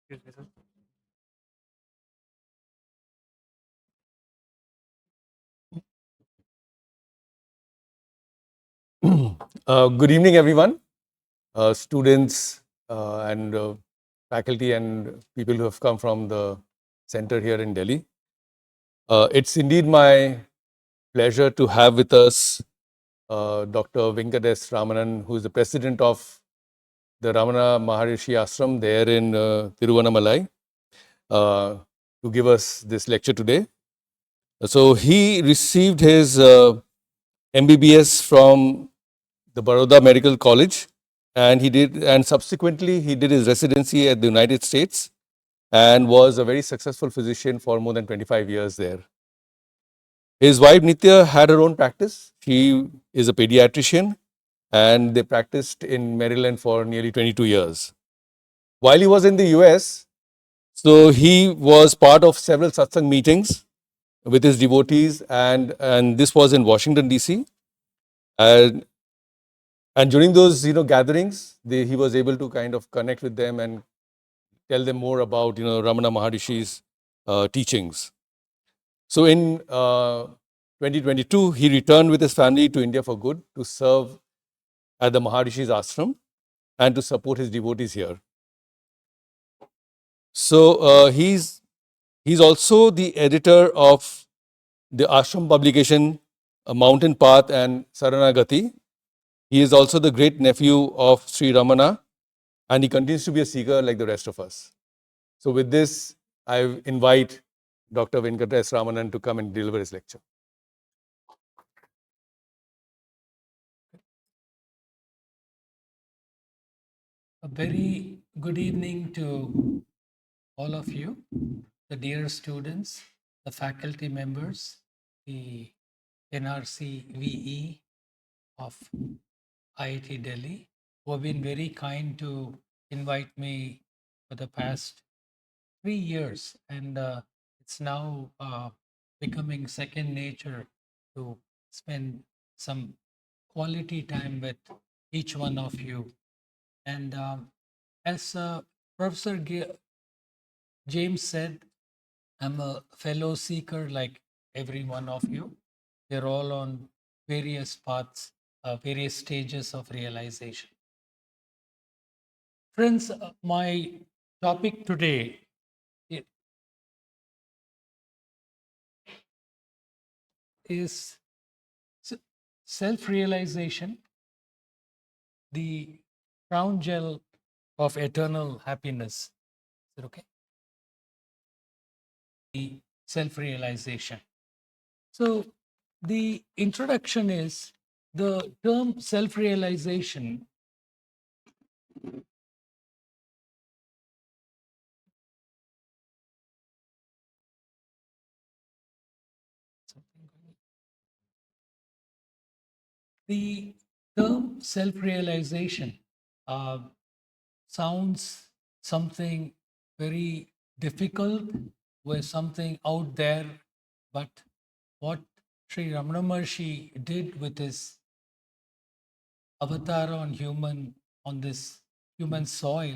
Good evening, everyone, students and faculty and people who have come from the center here in Delhi. It's indeed my pleasure to have with us Dr. Venkat S. Ramanan, who is the president of the Ramana Maharishi Ashram there in Tiruvannamalai, to give us this lecture today. So he received his MBBS from the Baroda Medical College, and subsequently he did his residency at the United States and was a very successful physician for more than 25 years there. His wife Nitya had her own practice. She is a pediatrician and they practiced in Maryland for nearly 22 years. While he was in the US, so he was part of several satsang meetings with his devotees, and this was in Washington DC. And during those gatherings, he was able to kind of connect with them and tell them more about Ramana Maharishi's teachings. So in 2022, he returned with his family to India for good to serve at the Maharishi's ashram and to support his devotees here. So he's also the editor of the ashram publication Mountain Path and Saranagati. He is also the great nephew of Sri Ramana, and he continues to be a seeker like the rest of us. So with this, I invite Dr. Venkat S. Ramanan to come and deliver his lecture. A very good evening to all of you, the dear students, the faculty members, the NRC VE of IIT Delhi, who have been very kind to invite me for the past 3 years. And it's now becoming second nature to spend some quality time with each one of you. And as Professor James said, I'm a fellow seeker like every one of you. We're all on various paths, various stages of realization. Friends, my topic today is self-realization, the crown gel of eternal happiness. Is it okay? The self-realization. So the introduction is the term self-realization the term self-realization sounds something very difficult, with something out there, but what Sri Ramana Maharshi did with his avatar on this human soil,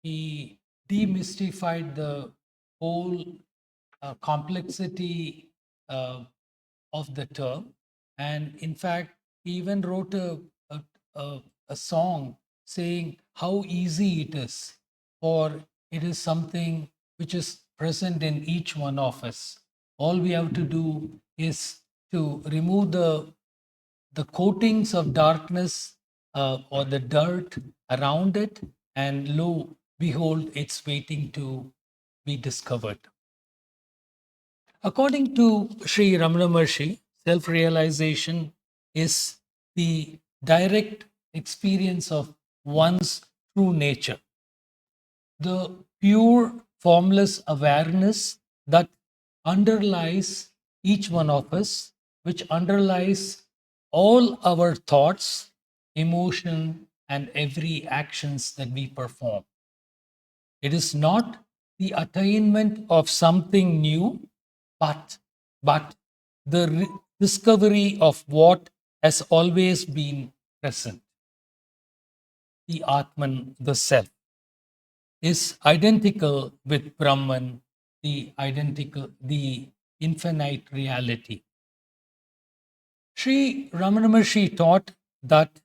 he demystified the whole complexity of the term, and in fact, he even wrote a song saying how easy it is, for it is something which is present in each one of us. All we have to do is to remove the coatings of darkness or the dirt around it, and lo, behold, it's waiting to be discovered. According to Sri Ramana Maharshi, self realization is the direct experience of one's true nature, the pure, formless awareness that underlies each one of us, which underlies all our thoughts, emotion, and every actions that we perform. It is not the attainment of something new, but the discovery of what has always been present, the Atman, the self. is identical with Brahman, the infinite reality. Sri Ramana Maharshi taught that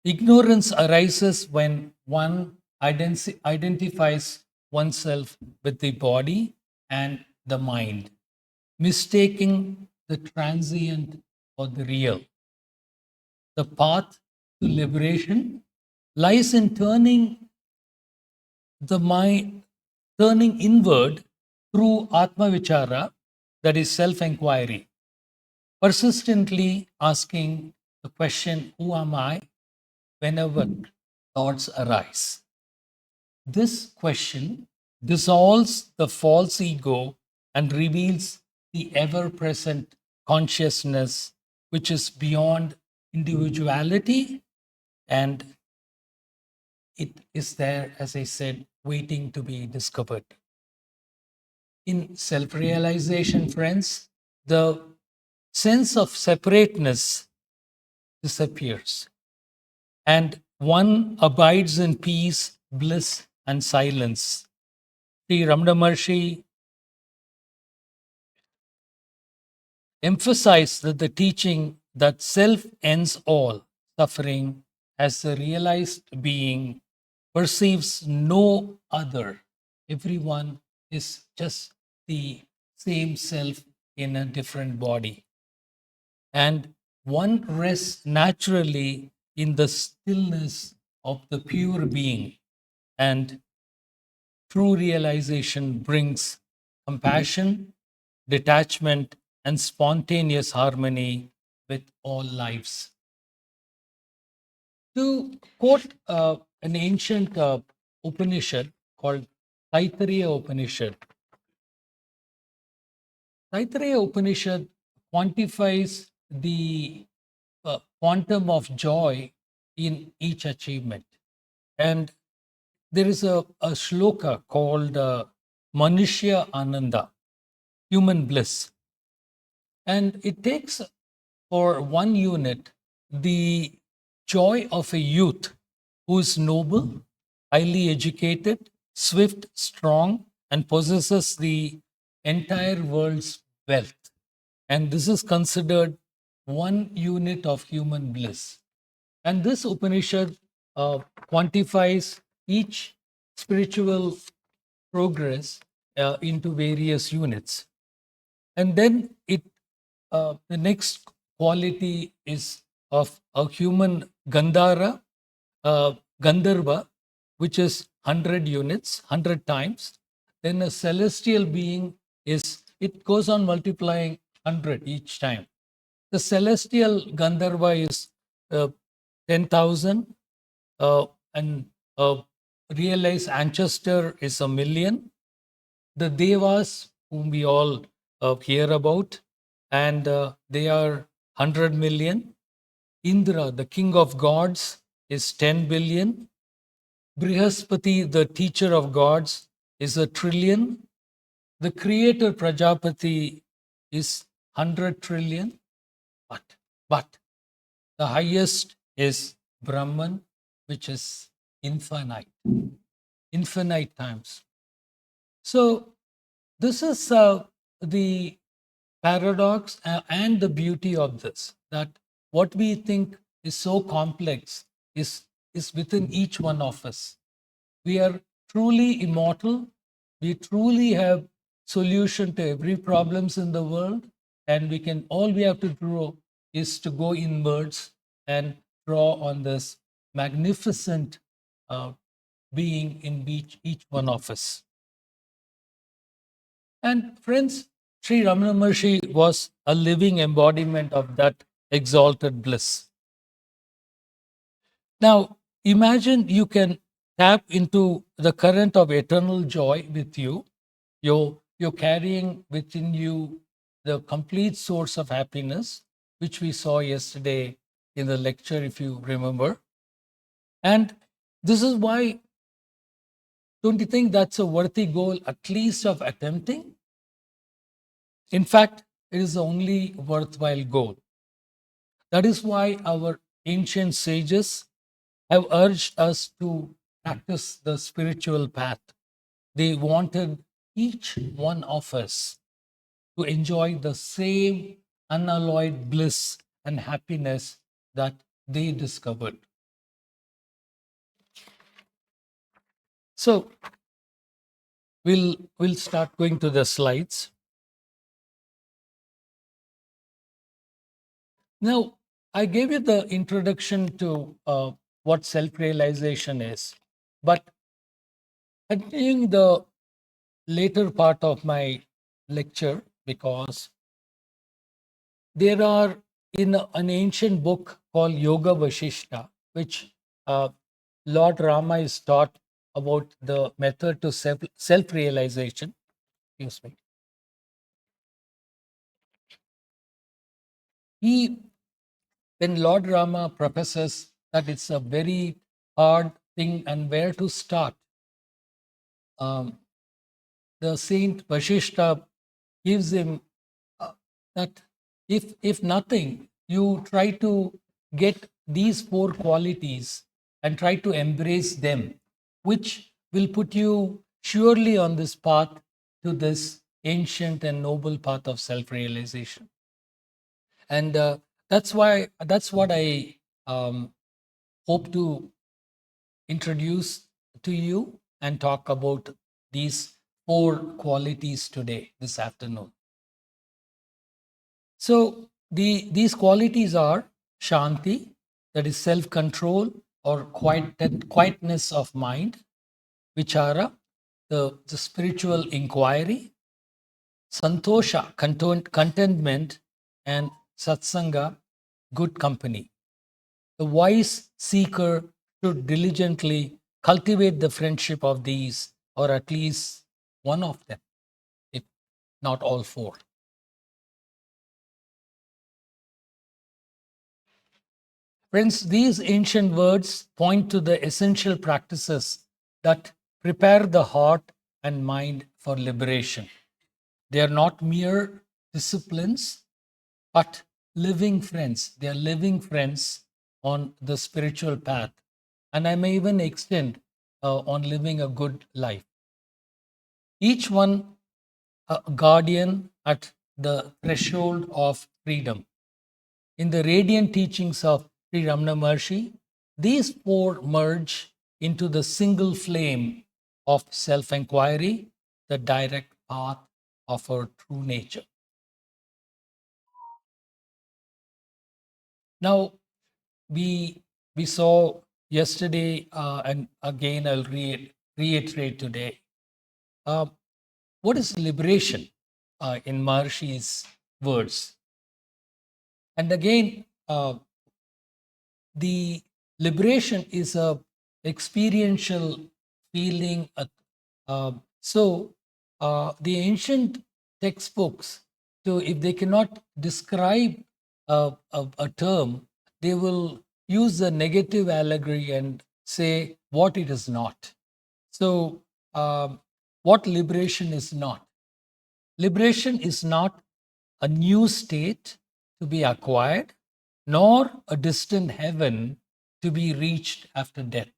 ignorance arises when one identifies oneself with the body and the mind, mistaking the transient for the real. The path to liberation lies in the mind, turning inward through Atma vichara, that is self inquiry, persistently asking the question, who am I, whenever thoughts arise. This question dissolves the false ego and reveals the ever present consciousness, which is beyond individuality, and it is there, as I said, waiting to be discovered. In self realization, friends, the sense of separateness disappears and one abides in peace, bliss, and silence. Sri Ramana Maharshi emphasized that the teaching that self ends all suffering, as the realized being perceives no other. Everyone is just the same self in a different body. And one rests naturally in the stillness of the pure being. And true realization brings compassion, detachment, and spontaneous harmony with all lives. To quote an ancient Upanishad called Taittiriya Upanishad, Taittiriya Upanishad quantifies the quantum of joy in each achievement. And there is a shloka called Manushya Ananda, human bliss. And it takes for one unit the joy of a youth who is noble, highly educated, swift, strong, and possesses the entire world's wealth. And this is considered one unit of human bliss. And this Upanishad quantifies each spiritual progress into various units. And then the next quality is of a human Gandharva, which is 100 units, 100 times. Then a celestial being it goes on multiplying 100 each time. The celestial Gandharva is 10,000, and realize ancestor is 1,000,000. The Devas, whom we all hear about, and they are 100 million. Indra, the king of gods, is 10 billion. Brihaspati, the teacher of gods, is 1,000,000,000,000. The creator Prajapati is 100 trillion. But the highest is Brahman, which is infinite, infinite times. So this is the paradox and the beauty of this, that what we think is so complex is within each one of us. We are truly immortal. We truly have solution to every problems in the world, and all we have to do is to go inwards and draw on this magnificent uh, being in each one of us. And friends, Sri Ramana Maharshi was a living embodiment of that exalted bliss. Now, imagine you can tap into the current of eternal joy with you. You're carrying within you the complete source of happiness, which we saw yesterday in the lecture, if you remember. And this is why, don't you think that's a worthy goal, at least of attempting? In fact, it is the only worthwhile goal. That is why our ancient sages have urged us to practice the spiritual path. they wanted each one of us to enjoy the same unalloyed bliss and happiness that they discovered. So we'll start going to the slides. Now, I gave you the introduction to what self-realization is, but continuing the later part of my lecture, because there are in an ancient book called Yoga Vashishta, which uh, Lord Rama is taught about the method to self-realization. Excuse me. He, when Lord Rama professes that it's a very hard thing and where to start, um, the saint Vashishta gives him that if nothing, you try to get these four qualities and try to embrace them, which will put you surely on this path to this ancient and noble path of self-realization. And that's what I hope to introduce to you and talk about these four qualities today, this afternoon. So these qualities are Shanti, that is self-control or quietness of mind; vichara, the spiritual inquiry; santosha, contentment; and satsanga, good company. The wise seeker should diligently cultivate the friendship of these, or at least one of them, if not all four. Friends, these ancient words point to the essential practices that prepare the heart and mind for liberation. They are not mere disciplines, but living friends. They are living friends on the spiritual path. And I may even extend on living a good life. Each one a guardian at the threshold of freedom. In the radiant teachings of Sri Ramana Maharshi, these four merge into the single flame of self inquiry, the direct path of our true nature. Now, we, we saw yesterday, and again I'll reiterate today, uh, what is liberation in Maharshi's words? And again, the liberation is a experiential feeling. So the ancient textbooks, so if they cannot describe a term, they will use a negative allegory and say what it is not. So what liberation is not? Liberation is not a new state to be acquired, nor a distant heaven to be reached after death.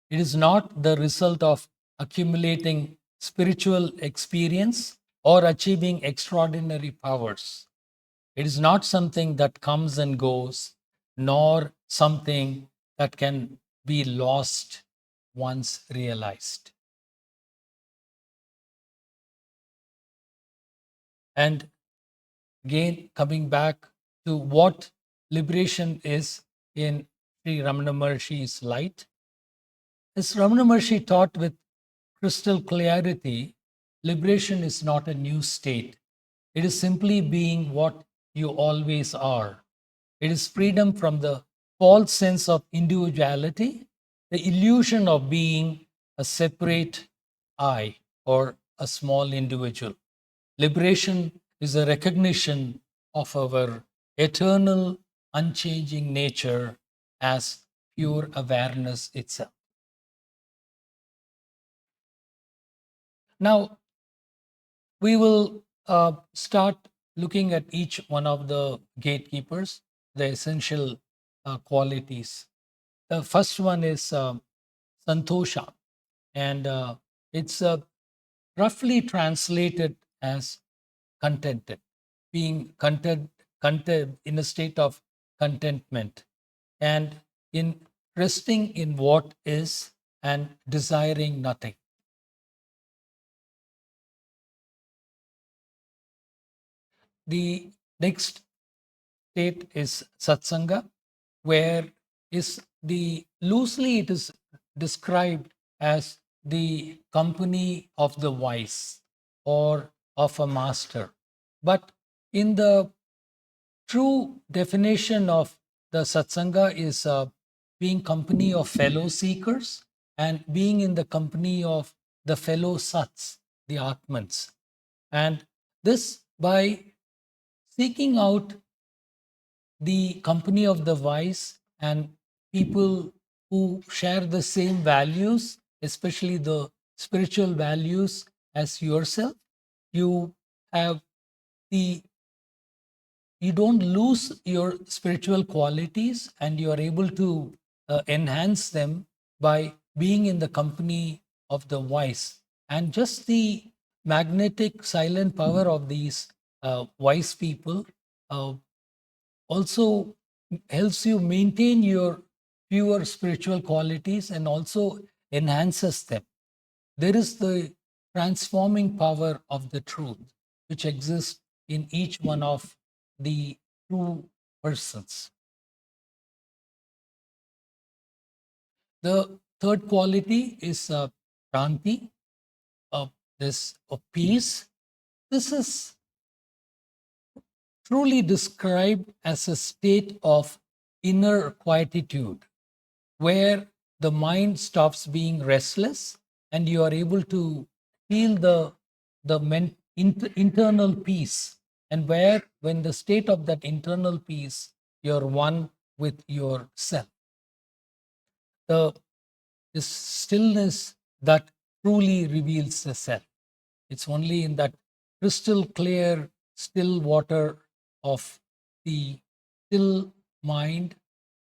It is not the result of accumulating spiritual experience or achieving extraordinary powers. It is not something that comes and goes, nor something that can be lost once realized. And again, coming back to what liberation is in Sri Ramana Maharshi's light, as Ramana Maharshi taught with crystal clarity, liberation is not a new state. It is simply being what you always are. It is freedom from the false sense of individuality, the illusion of being a separate I or a small individual. Liberation is a recognition of our eternal, unchanging nature as pure awareness itself. Now, we will start looking at each one of the gatekeepers, the essential qualities. The first one is santosha, and it's roughly translated as contented, being content in a state of contentment, and in resting in what is and desiring nothing. The next state is Satsanga, where is the loosely it is described as the company of the wise or of a master. But in the true definition of the Satsanga is being company of fellow seekers and being in the company of the fellow Sats, the Atmans. And this by seeking out the company of the wise and people who share the same values, especially the spiritual values as yourself, you have the you don't lose your spiritual qualities and you are able to enhance them by being in the company of the wise. And just the magnetic silent power of these wise people uh, also helps you maintain your pure spiritual qualities and also enhances them. There is the transforming power of the truth which exists in each one of the true persons. The third quality is Shanti, this of peace. This is truly described as a state of inner quietude where the mind stops being restless and you are able to feel the internal peace, and where when the state of that internal peace you're one with yourself, the this stillness that truly reveals the self. It's only in that crystal clear, still water of the still mind,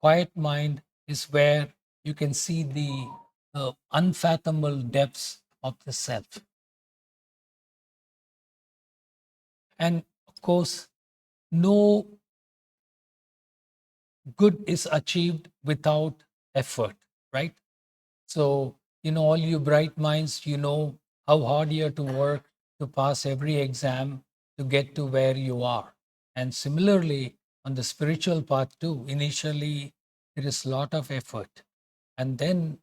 quiet mind, is where you can see the unfathomable depths of the self. And of course, no good is achieved without effort, right? So, all you bright minds, you know how hard you have to work to pass every exam to get to where you are. And similarly, on the spiritual path too, initially there is a lot of effort. And then,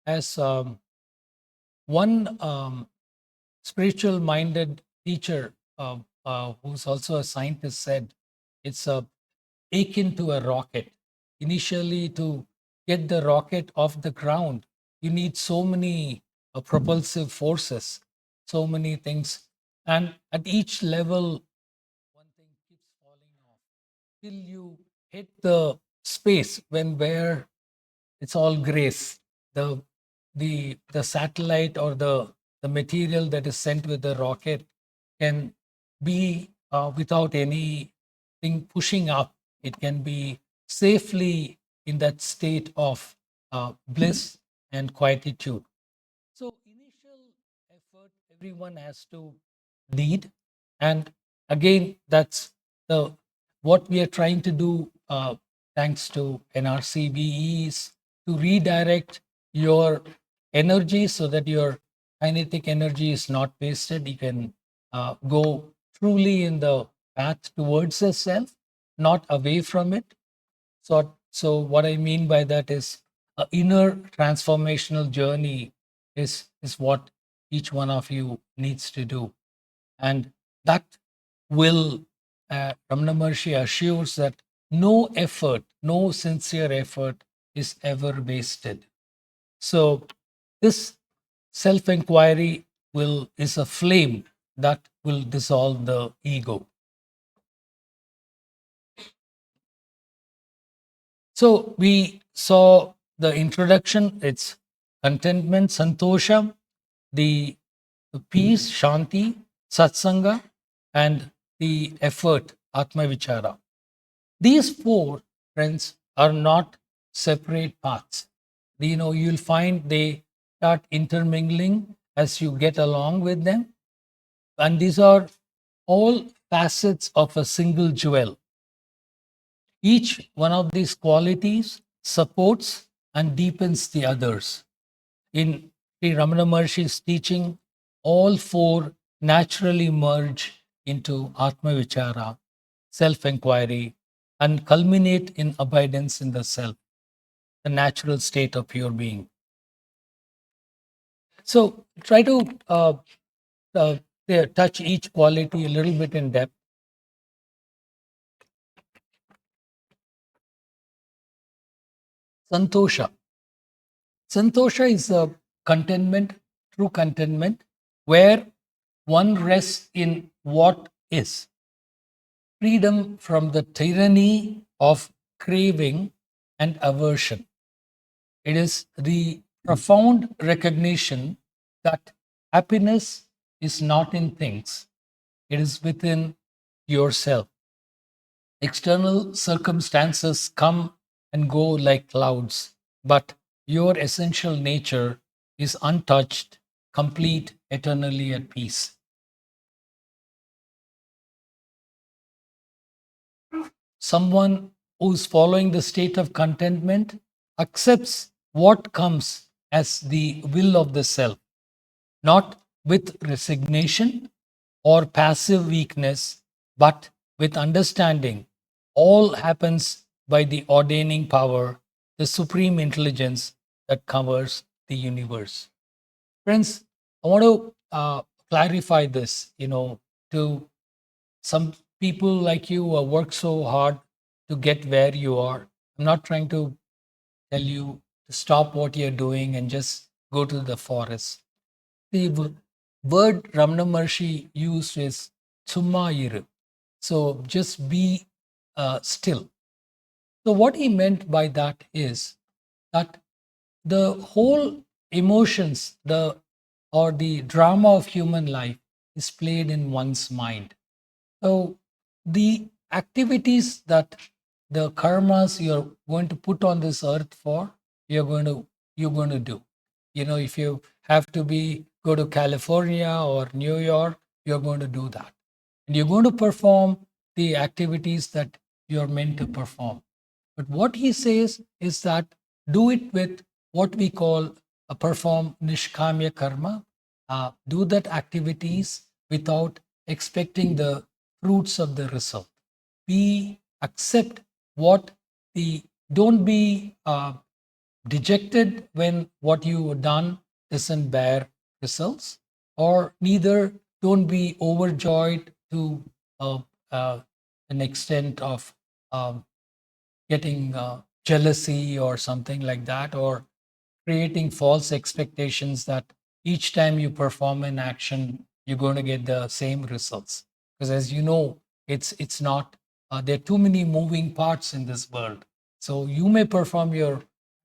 as one spiritual minded teacher who's also a scientist said, it's akin to a rocket. Initially, to get the rocket off the ground, you need so many propulsive forces, so many things. And at each level, one thing keeps falling off till you hit the space where it's all grace. The the the satellite or the material that is sent with the rocket can be without anything pushing up. It can be safely in that state of bliss and quietude. So initial effort everyone has to lead, and again that's the what we are trying to do thanks to NRCB is to redirect your energy so that your kinetic energy is not wasted. You can go truly in the path towards the self, not away from it. So what I mean by that is a inner transformational journey is what each one of you needs to do, and that will Ramana Maharshi assures that no effort, no sincere effort is ever wasted. So this self-inquiry will is a flame that will dissolve the ego. So we saw the introduction, it's contentment, santosha, the peace, shanti, satsanga, and the effort, atma vichara. These four, friends, are not separate paths. You'll find they start intermingling as you get along with them. And these are all facets of a single jewel. Each one of these qualities supports and deepens the others. In Sri Ramana Maharshi's teaching, all four naturally merge into Atma vichara, self inquiry, and culminate in abidance in the self, the natural state of your being. So try to uh, touch each quality a little bit in depth. Santosha. Santosha is a contentment, true contentment, where one rests in what is. Freedom from the tyranny of craving and aversion. It is the profound recognition that happiness is not in things, it is within yourself. External circumstances come and go like clouds, but your essential nature is untouched, complete, eternally at peace. Someone who's following the state of contentment accepts what comes as the will of the self, not with resignation or passive weakness, but with understanding. All happens by the ordaining power, the supreme intelligence that covers the universe. Friends, I want to clarify this, to some people like you who work so hard to get where you are. I'm not trying to tell you to stop what you're doing and just go to the forest. The word Ramana Maharshi used is Tsummayiru. So just be still. So what he meant by that is that the whole emotions, the drama of human life is played in one's mind. So the activities that the karmas you're going to put on this earth for, you're going to you're going to do. If you have to go to California or New York, you're going to do that. And you're going to perform the activities that you're meant to perform. But what he says is that do it with what we call a perform nishkamya karma. Do that activities without expecting the fruits of the result. Be accept what the don't be dejected when what you have done doesn't bear results, or neither don't be overjoyed to uh, uh, an extent of um, getting jealousy or something like that, or creating false expectations that each time you perform an action you're going to get the same results, because as you know, it's not there are too many moving parts in this world. So you may perform your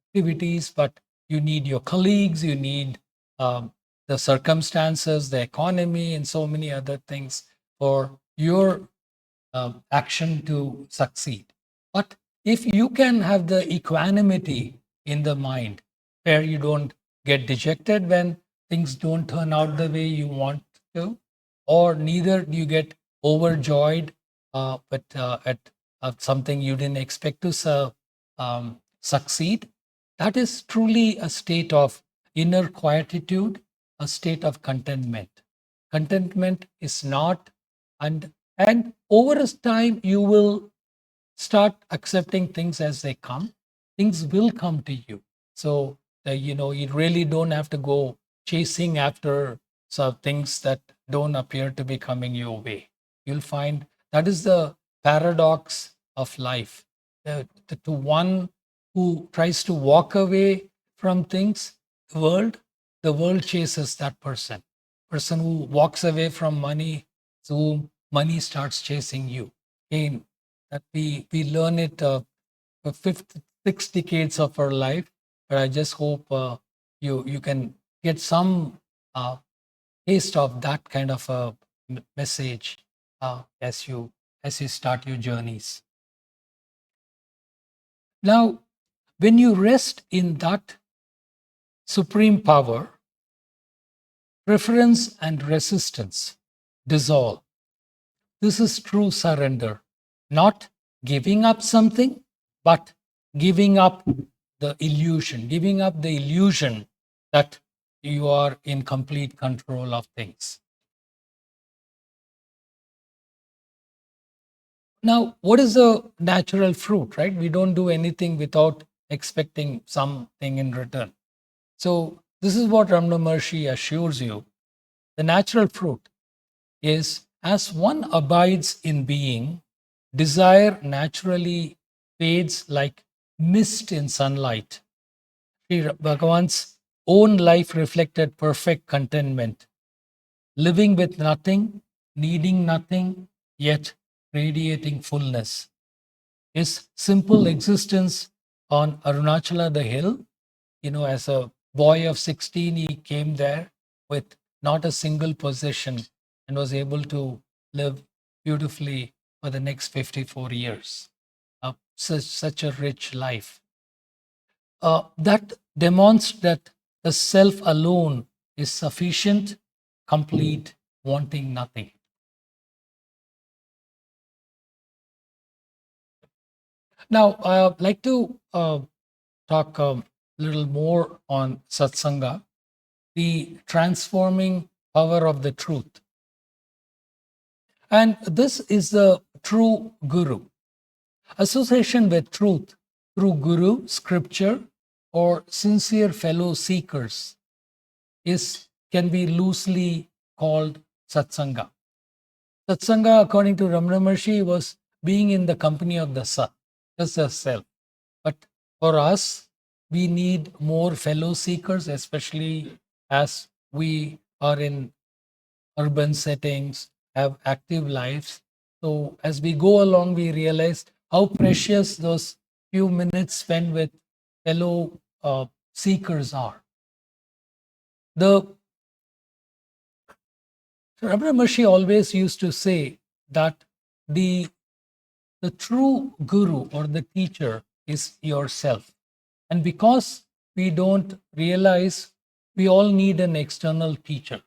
activities, but you need your colleagues, you need the circumstances, the economy, and so many other things for your action to succeed. But if you can have the equanimity in the mind, where you don't get dejected when things don't turn out the way you want to, or neither do you get overjoyed at something you didn't expect to succeed, that is truly a state of inner quietude, a state of contentment. Contentment is not, and over a time you will start accepting things as they come. Things will come to you. So you really don't have to go chasing after some things that don't appear to be coming your way. You'll find that is the paradox of life. To one who tries to walk away from things, the world chases that person who walks away from money, so money starts chasing you. Again, that we learn it for fifth, 6 decades of our life. But I just hope you can get some uh, taste of that kind of a message as you start your journeys. Now, when you rest in that supreme power, preference and resistance dissolve. This is true surrender, not giving up something, but giving up giving up the illusion that you are in complete control of things. Now, what is the natural fruit, right? We don't do anything without expecting something in return. So, this is what Ramana Maharshi assures you. The natural fruit is as one abides in being, desire naturally fades like mist in sunlight. Sri Bhagavan's own life reflected perfect contentment, living with nothing, needing nothing, yet radiating fullness. His simple existence on Arunachala, the hill, as a boy of 16, he came there with not a single possession and was able to live beautifully for the next 54 years. Such a rich life. That demonstrates that the self alone is sufficient, complete, wanting nothing. Now, I'd like to talk a little more on Satsanga, the transforming power of the truth. And this is the true guru. Association with truth through guru, scripture, or sincere fellow seekers can be loosely called satsanga. Satsanga, according to Ramana Maharshi, was being in the company of the Sat, just the self. But for us, we need more fellow seekers, especially as we are in urban settings, have active lives. So as we go along, we realize how precious those few minutes spent with fellow seekers are. The Ramana Maharshi always used to say that the true guru or the teacher is yourself. And because we don't realize, we all need an external teacher.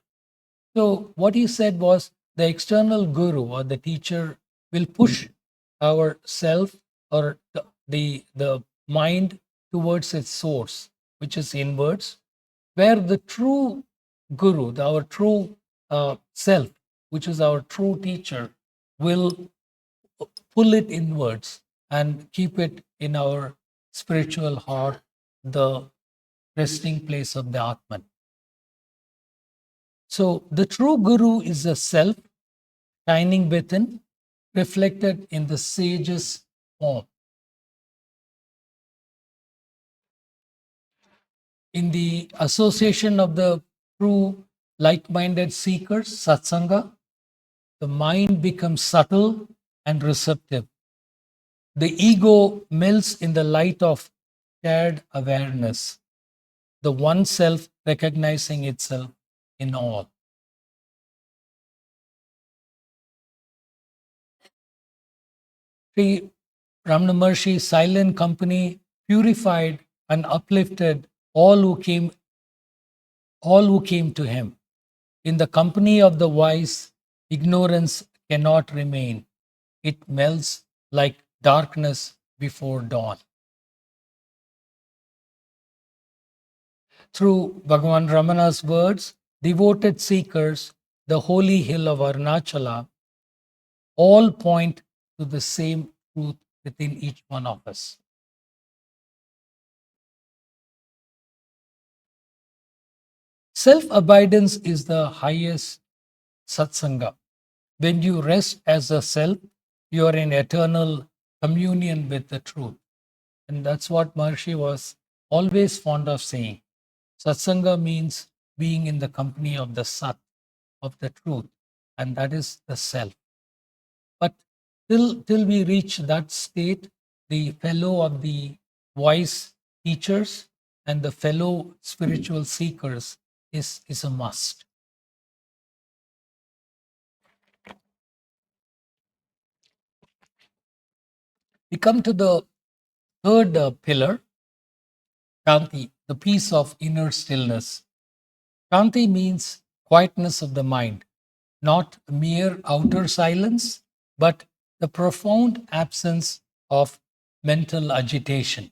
So what he said was the external guru or the teacher will push our self or the mind towards its source, which is inwards, where the true guru, our true self, which is our true teacher, will pull it inwards and keep it in our spiritual heart, the resting place of the Atman. So the true guru is a self shining within, reflected in the sage's form. In the association of the true like-minded seekers, satsanga, the mind becomes subtle and receptive. The ego melts in the light of shared awareness, the one self recognizing itself in all. Sri Ramana Maharshi's silent company purified and uplifted all who came to him. In the company of the wise, ignorance cannot remain. It melts like darkness before dawn. Through Bhagavan Ramana's words, devoted seekers, the holy hill of Arunachala, all point to the same truth within each one of us. Self-abidance is the highest satsanga. When you rest as a self, you are in eternal communion with the truth. And that's what Maharshi was always fond of saying. Satsanga means being in the company of the Sat, of the truth, and that is the self. But till we reach that state, the fellow of the wise teachers and the fellow spiritual seekers is a must. We come to the third pillar, Shanti, the peace of inner stillness. Shanti means quietness of the mind, not mere outer silence, but the profound absence of mental agitation.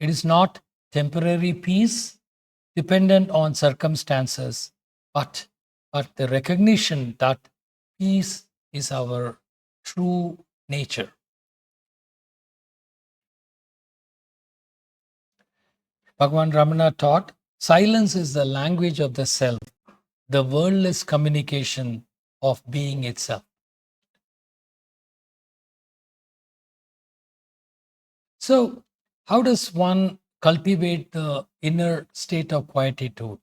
It is not temporary peace dependent on circumstances, but, but the recognition that peace is our true nature. Bhagavan Ramana taught silence is the language of the self, the wordless communication of being itself. So, how does one cultivate the inner state of quietude?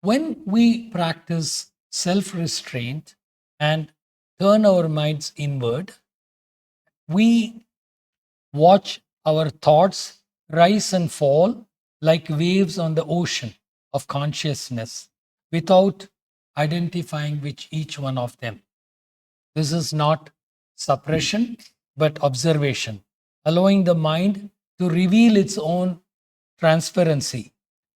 When we practice self restraint and turn our minds inward, we watch our thoughts rise and fall like waves on the ocean of consciousness without identifying with each one of them. This is not suppression, but observation, allowing the mind to reveal its own transparency.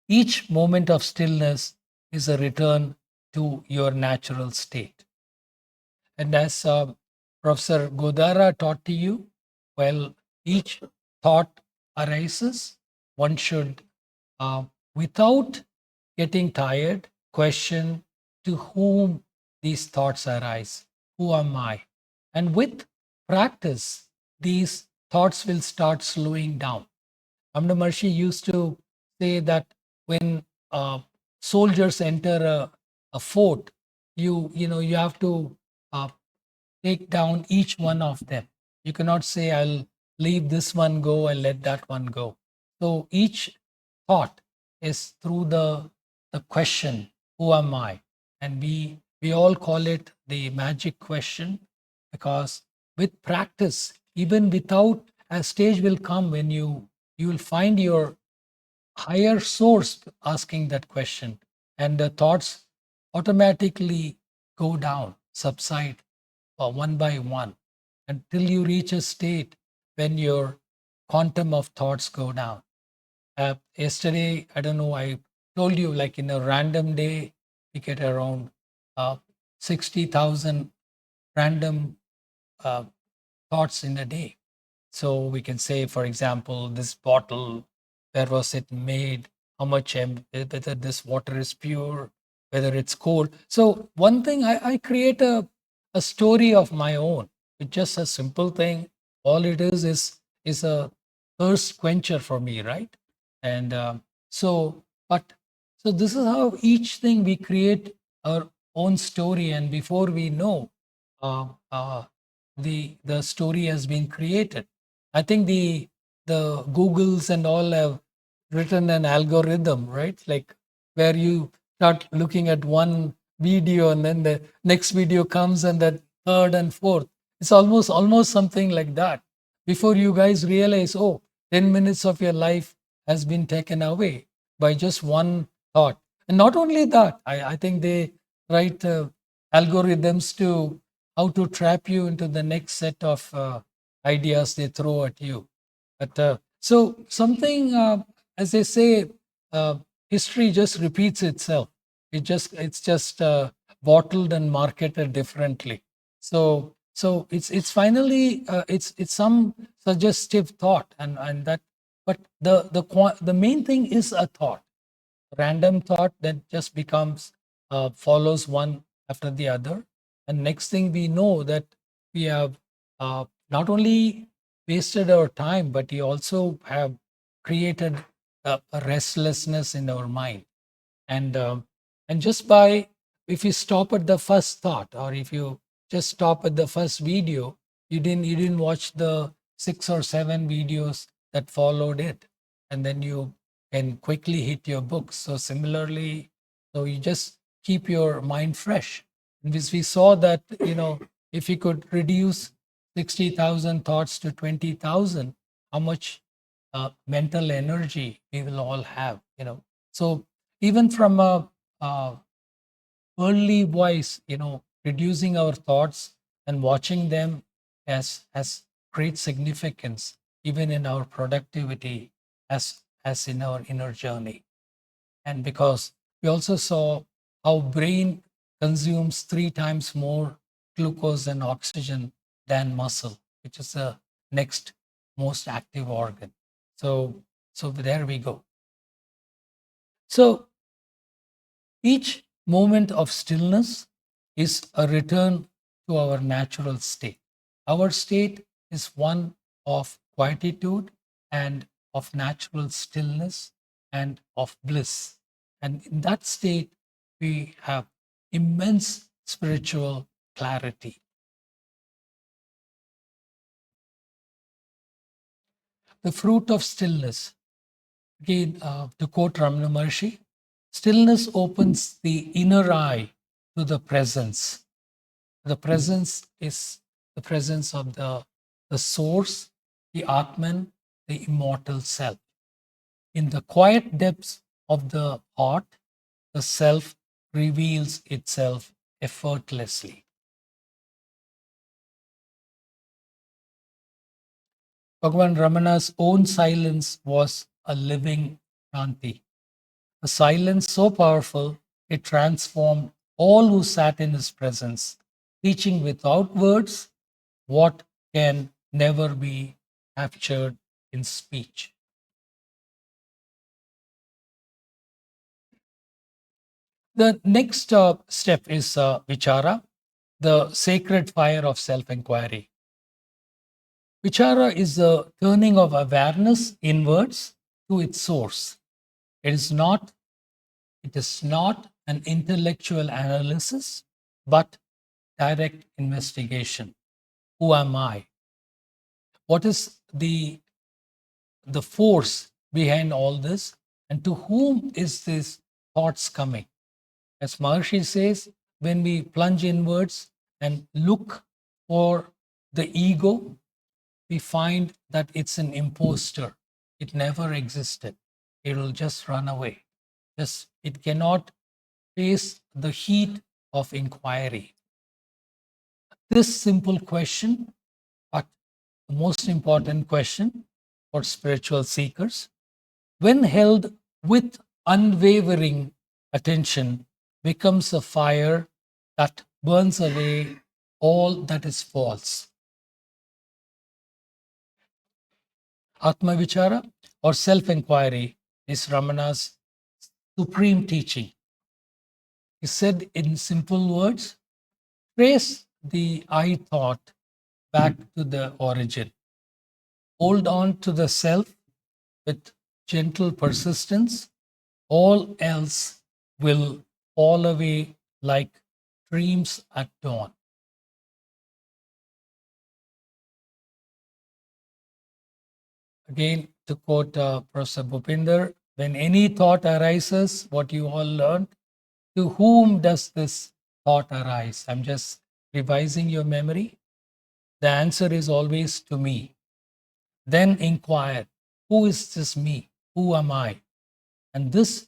Each moment of stillness is a return to your natural state. And as Professor Godara taught to you, well, each thought arises, one should, uh, without getting tired, question to whom these thoughts arise. Who am I? And with practice, these thoughts will start slowing down. Amna Maharshi used to say that when soldiers enter a fort, you have to uh, take down each one of them. You cannot say, I'll leave this one go and let that one go. So each thought is through the question, who am I? And we all call it the magic question, because with practice, even without, a stage will come when you will find your higher source asking that question, and the thoughts automatically go down, subside one by one, until you reach a state when your quantum of thoughts go down. Yesterday, I don't know, I told you, like in a random day, we get around 60,000 random uh, thoughts in a day. So we can say, for example, this bottle, where was it made? How much, whether this water is pure, whether it's cold. So one thing, I create a story of my own. It's just a simple thing. All it is a thirst quencher for me, right? And so, but so this is how each thing we create our own story, and before we know, uh, uh, the story has been created. I think the Googles and all have written an algorithm, right? Like where you start looking at one video and then the next video comes and the third and fourth. It's almost something like that. Before you guys realize, oh, 10 minutes of your life has been taken away by just one thought. And not only that, I think they write algorithms to how to trap you into the next set of ideas they throw at you. But so something, as they say, uh, history just repeats itself. It's just bottled and marketed differently. So it's finally, it's some suggestive thought, and that, but the main thing is a thought, random thought that just becomes, follows one after the other, and next thing we know that we have not only wasted our time, but we also have created a restlessness in our mind. And just by, if you stop at the first thought, or if you just stop at the first video, you didn't watch the 6 or 7 videos that followed it, and then you can quickly hit your books. So similarly, so you just keep your mind fresh. And this, we saw that, if you could reduce 60,000 thoughts to 20,000, how much mental energy we will all have. So even from a early voice, reducing our thoughts and watching them has great significance, even in our productivity, as in our inner journey. And because we also saw our brain consumes 3 times more glucose and oxygen than muscle, which is the next most active organ. So there we go. So each moment of stillness is a return to our natural state. Our state is one of quietude and of natural stillness and of bliss. And in that state, we have immense spiritual clarity. The fruit of stillness. Again, to quote Ramana Maharshi, stillness opens the inner eye to the presence. The presence is the presence of the source, the Atman, the immortal self. In the quiet depths of the heart, the self reveals itself effortlessly. Bhagavan Ramana's own silence was a living Shanti, a silence so powerful it transformed all who sat in his presence, teaching without words what can never be captured in speech. The next step is vichara, the sacred fire of self inquiry. Vichara is the turning of awareness inwards to its source. It is not, it is not an intellectual analysis, but direct investigation. Who am I? What is the force behind all this? And to whom is this thoughts coming? As Maharshi says, when we plunge inwards and look for the ego, we find that it's an imposter. It never existed. It will just run away. Just, it cannot face the heat of inquiry. This simple question, but the most important question for spiritual seekers, when held with unwavering attention, becomes a fire that burns away all that is false. Atma vichara or self inquiry is Ramana's supreme teaching. He said in simple words, trace the I thought back to the origin. Hold on to the self with gentle persistence. All else will fall away like dreams at dawn. Again, to quote Professor Bhupinder, when any thought arises, what you all learned, to whom does this thought arise? I'm just revising your memory. The answer is always to me. Then inquire, who is this me? Who am I? And this,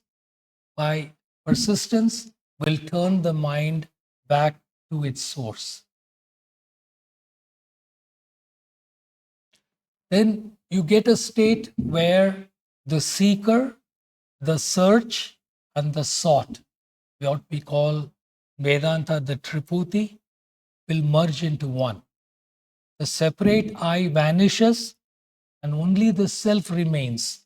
by persistence, will turn the mind back to its source. Then you get a state where the seeker, the search, and the sought, what we call Vedanta, the Triputi, will merge into one. The separate I vanishes and only the self remains,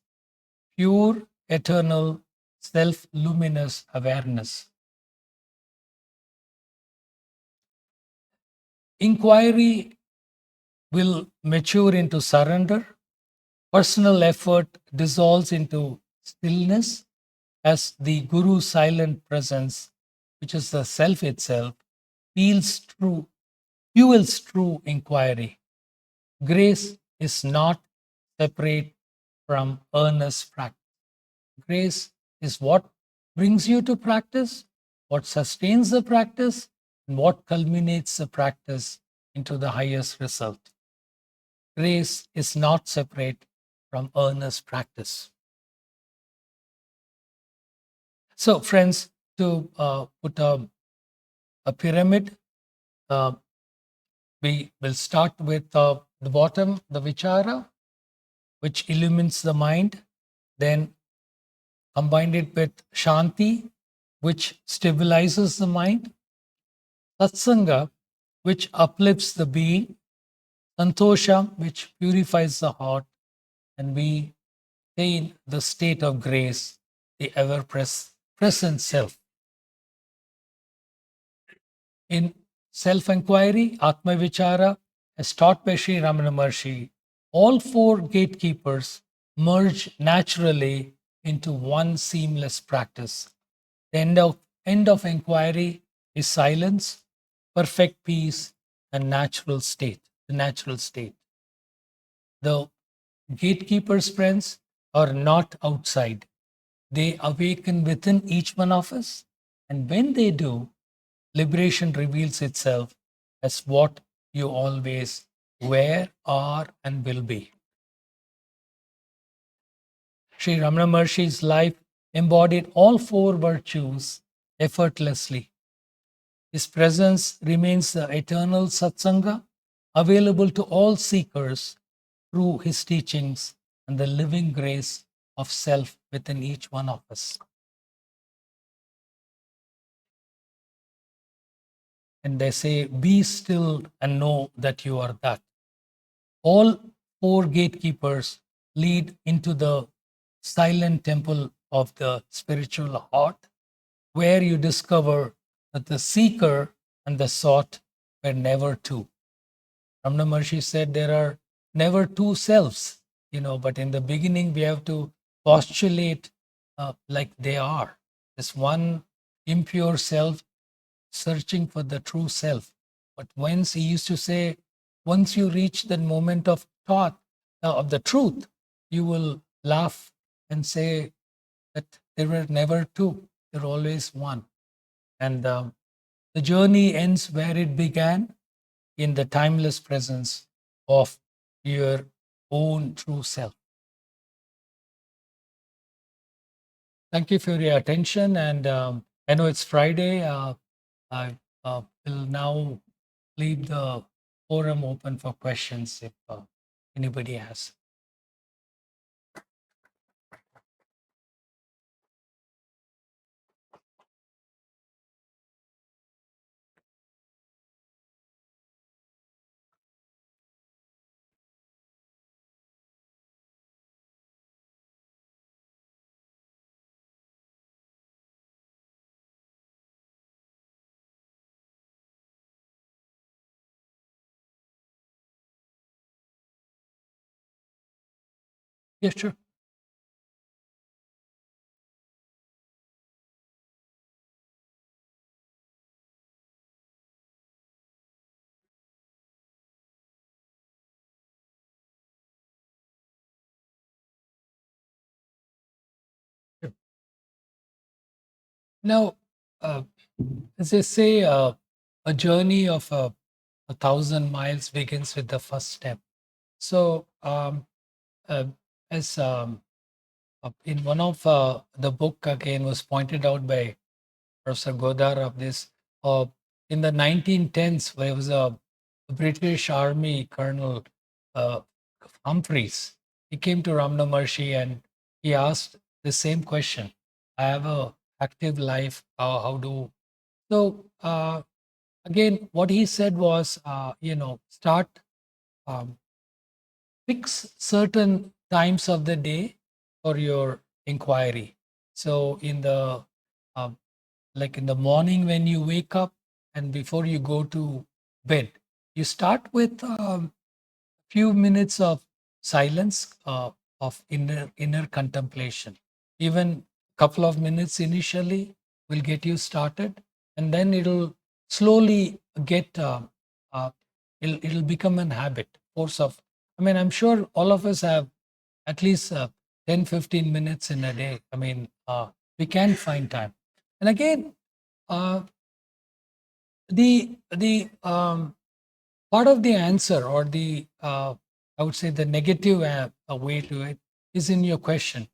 pure, eternal, self luminous awareness. Inquiry will mature into surrender. Personal effort dissolves into stillness as the Guru's silent presence, which is the self itself, fuels true inquiry. Grace is not separate from earnest practice. Grace is what brings you to practice, what sustains the practice, and what culminates the practice into the highest result. Grace is not separate from earnest practice. So, friends, to put a pyramid, uh, we will start with the bottom, the vichara, which illumines the mind, then combine it with Shanti, which stabilizes the mind, Satsanga, which uplifts the being, Santosha, which purifies the heart, and we attain the state of grace, the ever present self. In self inquiry, Atma vichara, as taught by Sri Ramana Maharshi, all four gatekeepers merge naturally into one seamless practice. The end of inquiry is silence, perfect peace, and natural state. The natural state. The gatekeepers, friends, are not outside. They awaken within each one of us. And when they do, liberation reveals itself as what you always were, are, and will be. Sri Ramana Maharshi's life embodied all four virtues effortlessly. His presence remains the eternal satsanga, available to all seekers through his teachings and the living grace of self within each one of us. And they say, be still and know that you are that. All four gatekeepers lead into the silent temple of the spiritual heart, where you discover that the seeker and the sought were never two. Ramana Maharshi said there are never two selves, but in the beginning we have to postulate like they are. This one impure self searching for the true self. But once he used to say, once you reach that moment of thought, of the truth, you will laugh and say that there were never two, there were always one. And the journey ends where it began, in the timeless presence of your own true self. Thank you for your attention. And I know it's Friday. I will now leave the forum open for questions if anybody has. Yes, sure. Sure. Now, uh, as they say, a journey of 1,000 miles begins with the first step. So, uh, as in one of the book again was pointed out by Professor Godar of this, in the 1910s, there was a British Army Colonel uh, Humphreys. He came to Ramana Maharshi and he asked the same question. I have a active life. How do so? Again, what he said was, start um, fix certain times of the day for your inquiry. So in the um, like in the morning when you wake up and before you go to bed, you start with few minutes of silence, of inner contemplation. Even couple of minutes initially will get you started, and then it'll slowly get uh, it'll become an habit. Course of, I mean, I'm sure all of us have at least 10-15 minutes in a day. I mean, we can find time. And again, uh, the part of the answer, or the I would say the negative way to it, is in your question.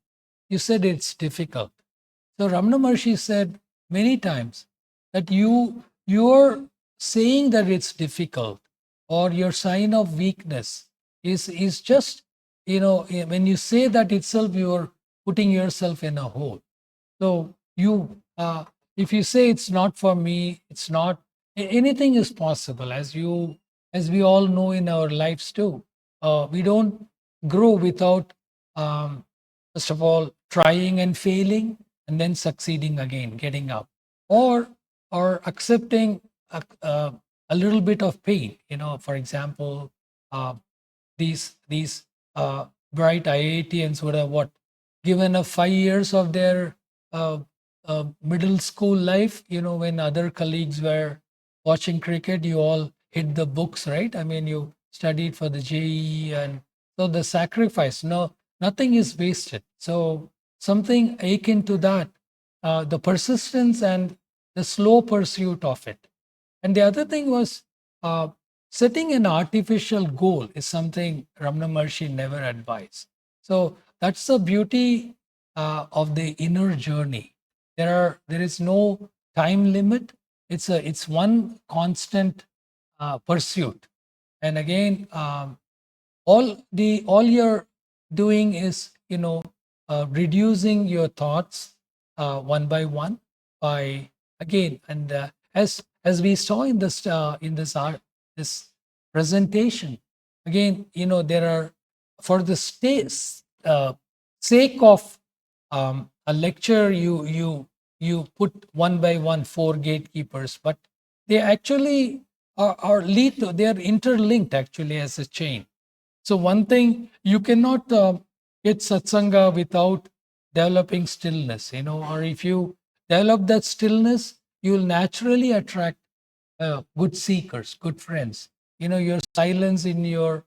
You said it's difficult. So Ramana Maharshi said many times that you're saying that it's difficult, or your sign of weakness is just, when you say that itself, you're putting yourself in a hole. So you if you say it's not for me, it's not, anything is possible, as we all know in our lives too. We don't grow without, um, first of all, trying and failing, and then succeeding again, getting up, or accepting a little bit of pain. For example, uh, these bright IITians would have what, given a 5 years of their uh, middle school life. When other colleagues were watching cricket, you all hit the books, right? I mean, you studied for the JEE, and so the sacrifice, no, nothing is wasted. So something akin to that, the persistence and the slow pursuit of it. And the other thing was, uh, setting an artificial goal is something Ramana Maharshi never advised. So that's the beauty of the inner journey. There is no time limit. It's one constant pursuit. And again, all you're doing is, reducing your thoughts one by one, by, again, and as we saw in this art, this presentation, again, there are, for the sake of a lecture, you put one by one four gatekeepers, but they actually are lead to, they are interlinked actually as a chain. So one thing, you cannot get satsanga without developing stillness, or if you develop that stillness, you will naturally attract good seekers, good friends. Your silence in your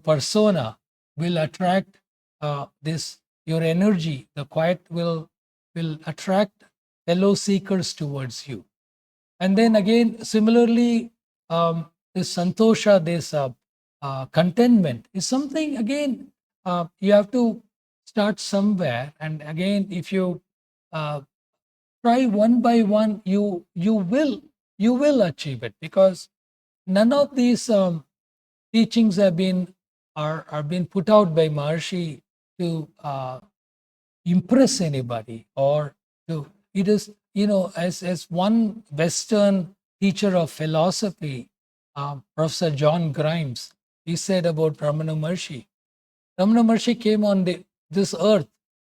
persona will attract this, your energy, the quiet will attract fellow seekers towards you. And then again, similarly, this santosha, this contentment is something, again, you have to start somewhere. And again, if you uh, try one by one, you will achieve it, because none of these teachings are being put out by Maharshi to impress anybody, or to, it is, as one Western teacher of philosophy, Professor John Grimes, he said about Ramana Maharshi. Ramana Maharshi came on this earth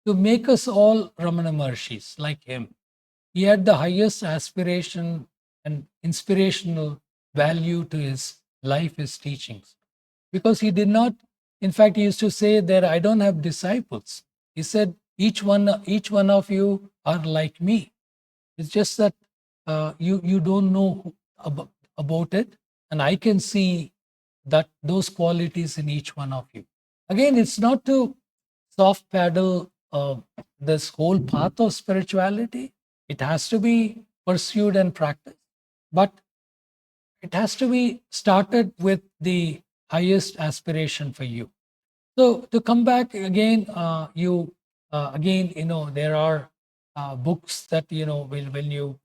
to make us all Ramana Maharshis like him. He had the highest aspiration and inspirational value to his life, his teachings, because he did not, in fact, he used to say that I don't have disciples. He said, each one of you are like me. It's just that you don't know about it, and I can see that those qualities in each one of you. Again, it's not to soft paddle this whole path of spirituality. It has to be pursued and practiced, but it has to be started with the highest aspiration for you. So to come back again, you again, there are books that, will when you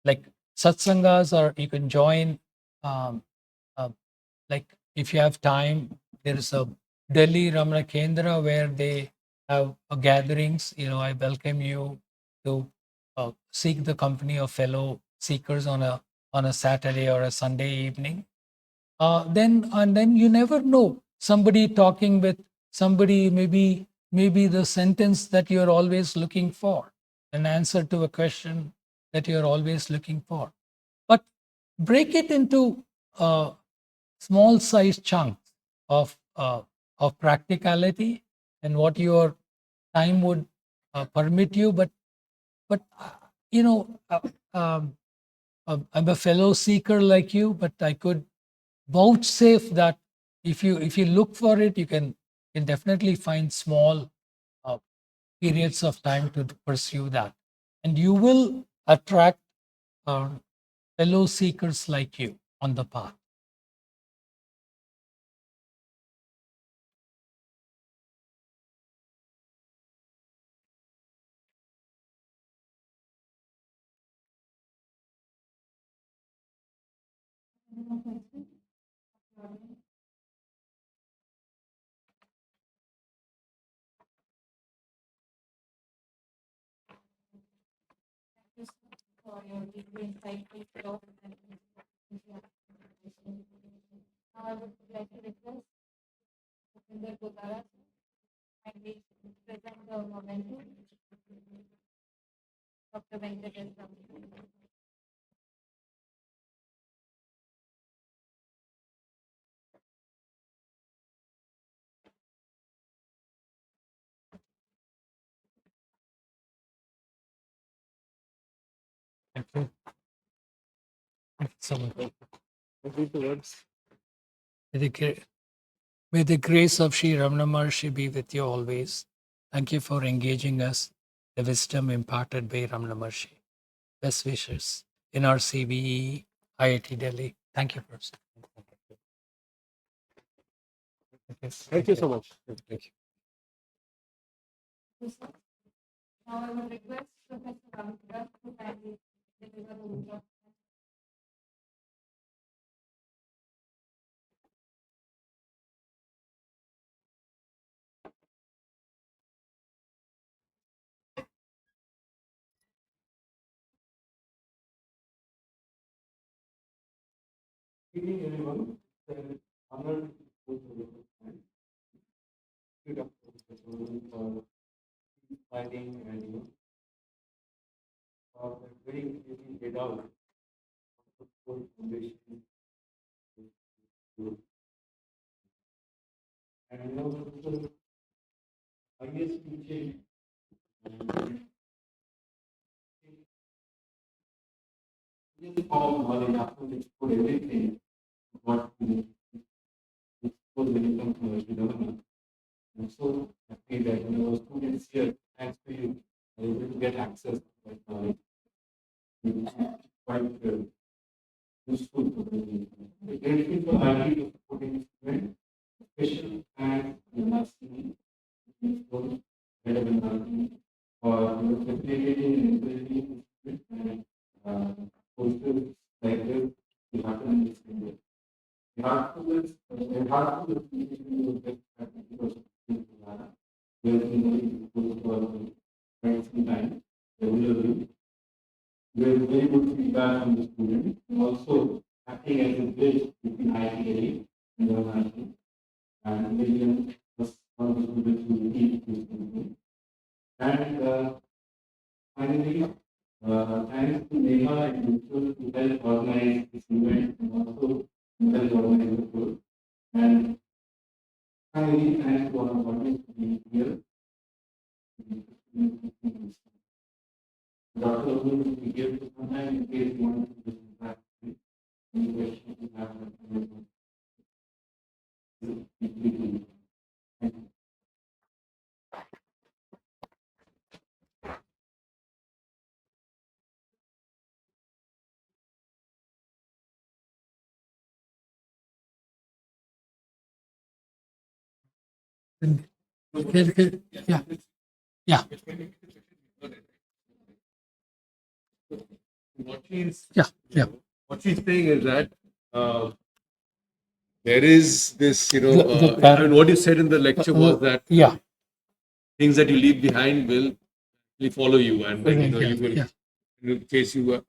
like satsangas, or you can join, um, uh, like, if you have time, there is a Delhi Ramana Kendra where they have gatherings. I welcome you to seek the company of fellow seekers on a Saturday or a Sunday evening. Then you never know, somebody talking with somebody, maybe the sentence that you're always looking for, an answer to a question that you're always looking for. But break it into small size chunks of practicality and what your time would permit you. But you know uh, um, I'm a fellow seeker like you, but I could vouchsafe that if you look for it, you can definitely find small uh, periods of time to pursue that, and you will attract uh, fellow seekers like you on the path. Thank you. Thank you so much. Complete the words. May the, may the grace of Sri Ramana Maharshi be with you always. Thank you for engaging us, the wisdom imparted by Ramana Maharshi. Best wishes in our CBE, IIT Delhi. Thank you, Professor. Thank you so much. Thank you. Good evening, everyone. It's an honor to go to the time. Good afternoon for finding and for very clearly laid out the whole foundation and the highest teaching of knowledge after we explore everything what we explore when it comes to development. I'm so happy that students here, thanks to you, are able to get access to that knowledge. It's quite useful for the grateful for IT to supporting students, special and university for relevant learning for facilitating and encouraging students and posters like this to happen in this area. The articles, the articles will get because we are going to go for some time regularly. We have very good feedback from the student, also acting as a bridge between IIT and Ramanasramam, and William was one of the students who lead this movement. And finally, thanks to Neha and Mitchell to help organize this event and also to help organize the tour. And finally, thanks to our audience for being here. Dr. Abdul will be here for some time in case you want to listen back to any questions you have. Thank you. Yeah, yeah, What she's yeah, yeah. what she's saying is that uh, there is this, I mean, what you said in the lecture was that Yeah, things that you leave behind will really follow you, and then yeah, you will, yeah. in case you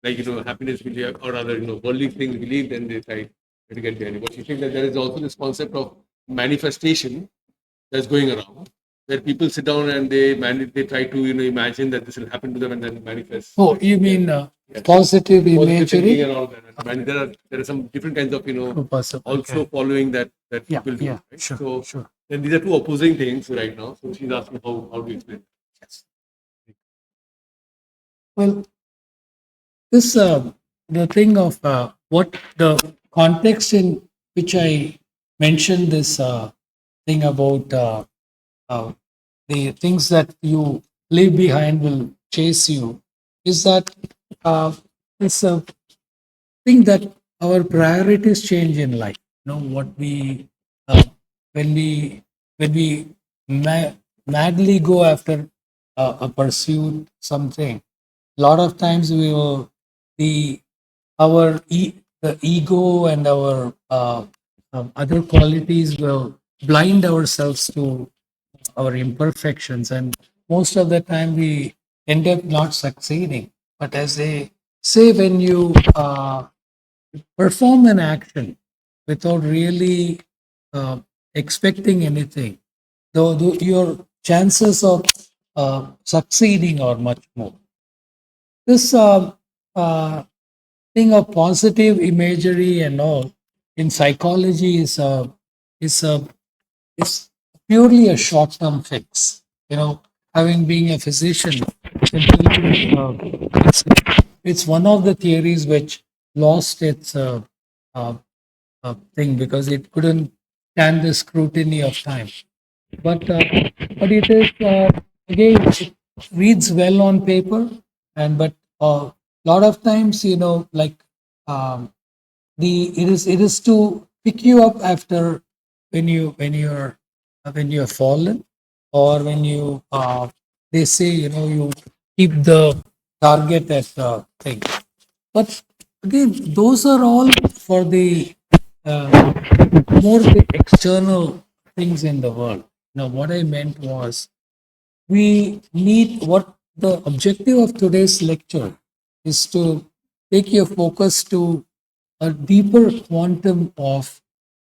happiness will leave, or rather, worldly things will leave, then they try to get behind you. But you think that there is also this concept of manifestation that's going around, where people sit down and they try to imagine that this will happen to them and then manifest. Oh, you mean Yes. positive Positive imagery? thinking and all that. And there are some different kinds of also Okay. following that Yeah, people do. yeah, Right? sure, So sure. then these are two opposing things right now. So she's asking how do you explain? Yes. Well, this the thing of what the context in which I mentioned this thing about uh, the things that you leave behind will chase you is that it's a thing that our priorities change in life. What we when we madly go after a pursuit something. A lot of times we will the the ego and our other qualities will blind ourselves to our imperfections, and most of the time we end up not succeeding. But as they say, when you perform an action without really uh, expecting anything, though your chances of succeeding are much more. This thing of positive imagery and all in psychology is is purely a short-term fix. You know, having been a physician, it's, it's one of the theories which lost its uh, thing because it couldn't stand the scrutiny of time. But it is again it reads well on paper, and but a lot of times like um, the it is to pick you up after when you have fallen, or when you they say you keep the target at the thing. But again, those are all for the uh, more the external things in the world. Now, what I meant was we need what the objective of today's lecture is to take your focus to a deeper quantum of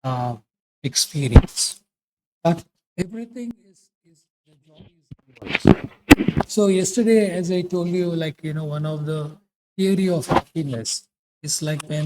uh, experience. But everything is the joy is yours. So yesterday, as I told you, like one of the theory of happiness is like when